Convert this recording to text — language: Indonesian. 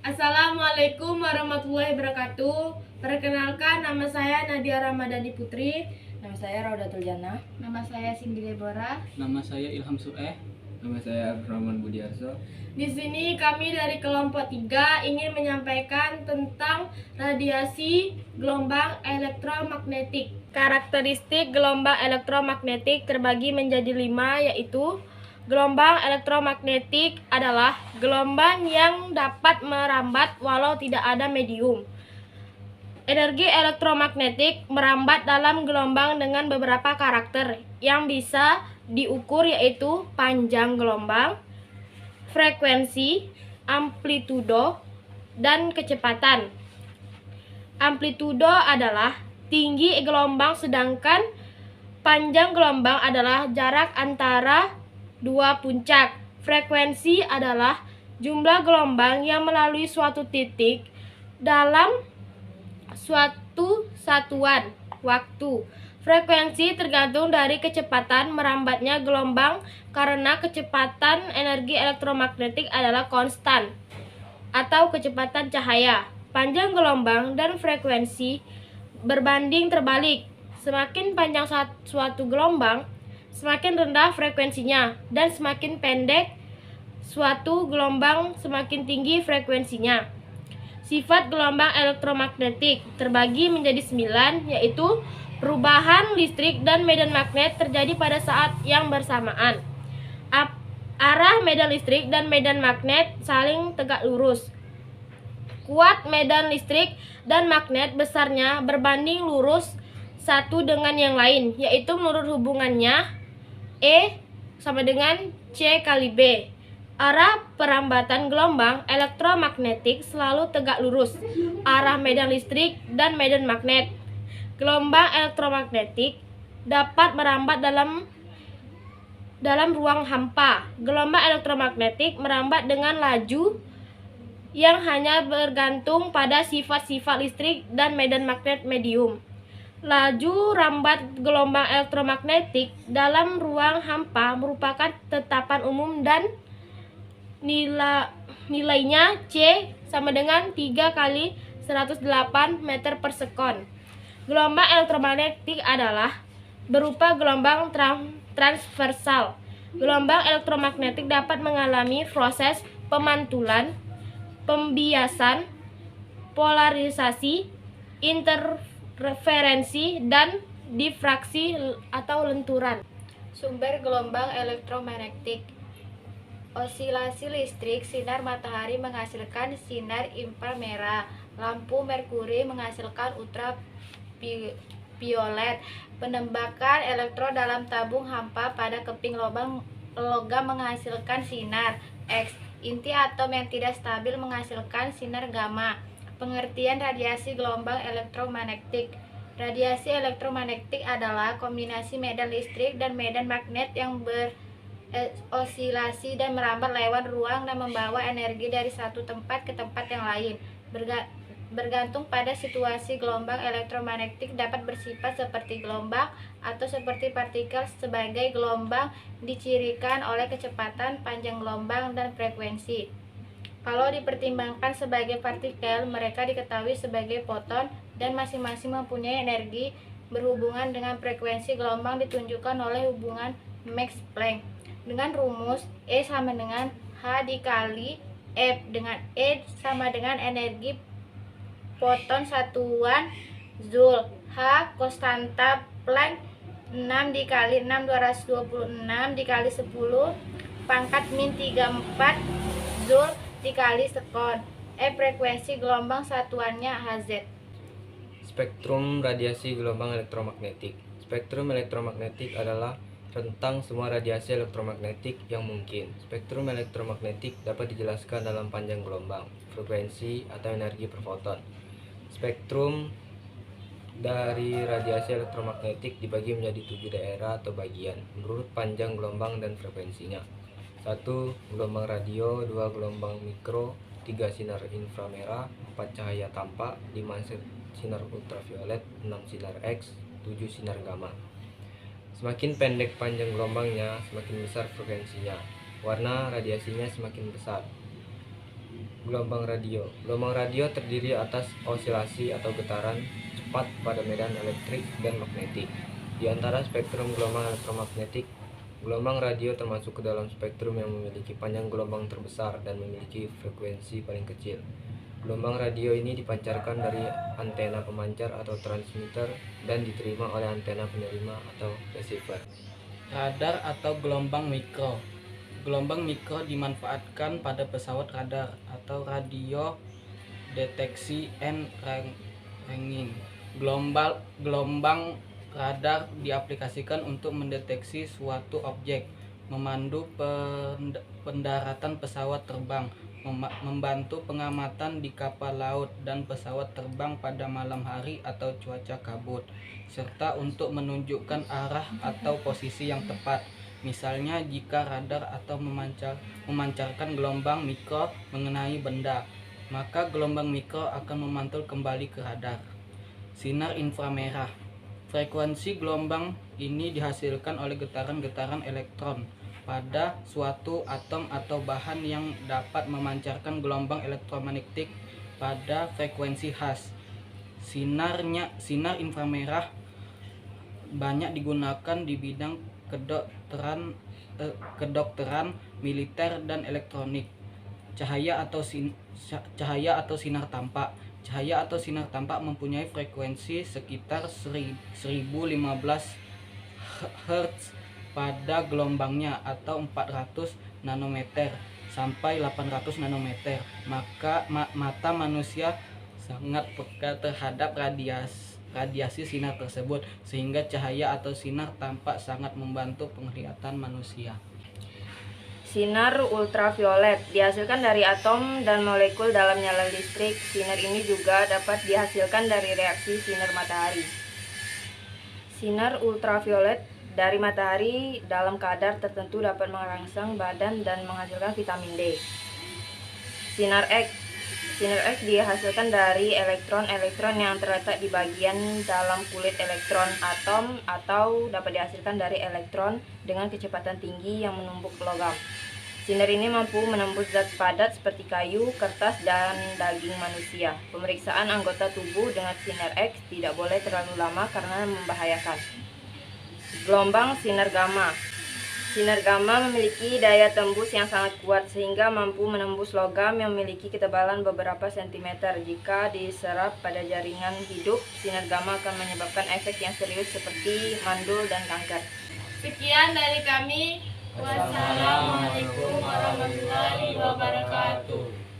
Assalamualaikum warahmatullahi wabarakatuh. Perkenalkan, nama saya Nadia Ramadhani Putri. Nama saya Raudatul Jannah. Nama saya Cindy Deborah. Nama saya Ilham Sueh. Nama saya Abdurrahman Budiarso. Di sini kami dari kelompok 3 ingin menyampaikan tentang radiasi gelombang elektromagnetik. Karakteristik gelombang elektromagnetik terbagi menjadi 5, yaitu gelombang elektromagnetik adalah gelombang yang dapat merambat walau tidak ada medium. Energi elektromagnetik merambat dalam gelombang dengan beberapa karakter yang bisa diukur, yaitu panjang gelombang, frekuensi, amplitudo, dan kecepatan. Amplitudo adalah tinggi gelombang, sedangkan panjang gelombang adalah jarak antara dua puncak. Frekuensi adalah jumlah gelombang yang melalui suatu titik dalam suatu satuan waktu. Frekuensi tergantung dari kecepatan merambatnya gelombang karena kecepatan energi elektromagnetik adalah konstan atau kecepatan cahaya. Panjang gelombang dan frekuensi berbanding terbalik. Semakin panjang suatu gelombang, semakin rendah frekuensinya, dan semakin pendek suatu gelombang, semakin tinggi frekuensinya. Sifat gelombang elektromagnetik terbagi menjadi 9, yaitu perubahan listrik dan medan magnet terjadi pada saat yang bersamaan. Arah medan listrik dan medan magnet saling tegak lurus. Kuat medan listrik dan magnet besarnya berbanding lurus satu dengan yang lain, yaitu menurut hubungannya E sama dengan C kali B. Arah perambatan gelombang elektromagnetik selalu tegak lurus. Arah medan listrik dan medan magnet. Gelombang elektromagnetik dapat merambat dalam ruang hampa. Gelombang elektromagnetik merambat dengan laju yang hanya bergantung pada sifat-sifat listrik dan medan magnet medium. Laju rambat gelombang elektromagnetik dalam ruang hampa merupakan tetapan umum dan nilainya C sama dengan 3 kali 108 meter per sekon. Gelombang elektromagnetik adalah berupa gelombang transversal. Gelombang elektromagnetik dapat mengalami proses pemantulan, pembiasan, polarisasi, interferensi, dan difraksi atau lenturan. Sumber gelombang elektromagnetik. Osilasi listrik. Sinar matahari menghasilkan sinar inframerah. Lampu merkuri menghasilkan ultraviolet. Penembakan elektron dalam tabung hampa pada keping logam menghasilkan sinar X. Inti atom yang tidak stabil menghasilkan sinar gamma. Pengertian radiasi gelombang elektromagnetik. Radiasi elektromagnetik adalah kombinasi medan listrik dan medan magnet yang berosilasi dan merambat lewat ruang dan membawa energi dari satu tempat ke tempat yang lain. Bergantung pada situasi, gelombang elektromagnetik dapat bersifat seperti gelombang atau seperti partikel. Sebagai gelombang dicirikan oleh kecepatan, panjang gelombang, dan frekuensi. Kalau dipertimbangkan sebagai partikel, mereka diketahui sebagai foton dan masing-masing mempunyai energi berhubungan dengan frekuensi. Gelombang ditunjukkan oleh hubungan Max Planck dengan rumus E sama dengan H dikali F, dengan E sama dengan energi foton satuan Joule. H konstanta Planck 6 dikali 6 226 dikali 10 pangkat min 34 Joule dikali sekon. Frekuensi gelombang satuannya Hz. Spektrum radiasi gelombang elektromagnetik. Spektrum elektromagnetik adalah rentang semua radiasi elektromagnetik yang mungkin. Spektrum elektromagnetik dapat dijelaskan dalam panjang gelombang, frekuensi, atau energi per foton. Spektrum dari radiasi elektromagnetik dibagi menjadi 7 daerah atau bagian menurut panjang gelombang dan frekuensinya. 1. Gelombang radio, 2. Gelombang mikro, 3. Sinar inframerah, 4. Cahaya tampak, 5. Sinar ultraviolet, 6. Sinar X, 7. Sinar gamma. Semakin pendek panjang gelombangnya, semakin besar frekuensinya. Warna radiasinya semakin besar. Gelombang radio. Gelombang radio terdiri atas osilasi atau getaran cepat pada medan elektrik dan magnetik. Di antara spektrum gelombang elektromagnetik, gelombang radio termasuk ke dalam spektrum yang memiliki panjang gelombang terbesar dan memiliki frekuensi paling kecil. Gelombang radio ini dipancarkan dari antena pemancar atau transmitter dan diterima oleh antena penerima atau receiver. Radar atau gelombang mikro. Gelombang mikro dimanfaatkan pada pesawat radar atau radio deteksi and ranging. Gelombang radar diaplikasikan untuk mendeteksi suatu objek, memandu pendaratan pesawat terbang, membantu pengamatan di kapal laut dan pesawat terbang pada malam hari atau cuaca kabut, serta untuk menunjukkan arah atau posisi yang tepat. Misalnya jika radar atau memancarkan gelombang mikro mengenai benda, maka gelombang mikro akan memantul kembali ke radar. Sinar inframerah. Frekuensi gelombang ini dihasilkan oleh getaran-getaran elektron pada suatu atom atau bahan yang dapat memancarkan gelombang elektromagnetik pada frekuensi khas. Sinar inframerah banyak digunakan di bidang kedokteran, militer, dan elektronik. Cahaya atau sinar tampak. Cahaya atau sinar tampak mempunyai frekuensi sekitar 1015 Hz pada gelombangnya atau 400 nanometer sampai 800 nanometer. Maka mata manusia sangat peka terhadap radiasi sinar tersebut, sehingga cahaya atau sinar tampak sangat membantu penglihatan manusia. Sinar ultraviolet dihasilkan dari atom dan molekul dalam nyala listrik. Sinar ini juga dapat dihasilkan dari reaksi sinar matahari. Sinar ultraviolet dari matahari dalam kadar tertentu dapat merangsang badan dan menghasilkan vitamin D. Sinar X dihasilkan dari elektron-elektron yang terletak di bagian dalam kulit elektron atom, atau dapat dihasilkan dari elektron dengan kecepatan tinggi yang menumpuk logam. Sinar ini mampu menembus zat padat seperti kayu, kertas, dan daging manusia. Pemeriksaan anggota tubuh dengan sinar X tidak boleh terlalu lama karena membahayakan. Gelombang sinar gamma. Sinar gamma memiliki daya tembus yang sangat kuat sehingga mampu menembus logam yang memiliki ketebalan beberapa sentimeter. Jika diserap pada jaringan hidup, sinar gamma akan menyebabkan efek yang serius seperti mandul dan kanker. Sekian dari kami. Wassalamualaikum warahmatullahi wabarakatuh.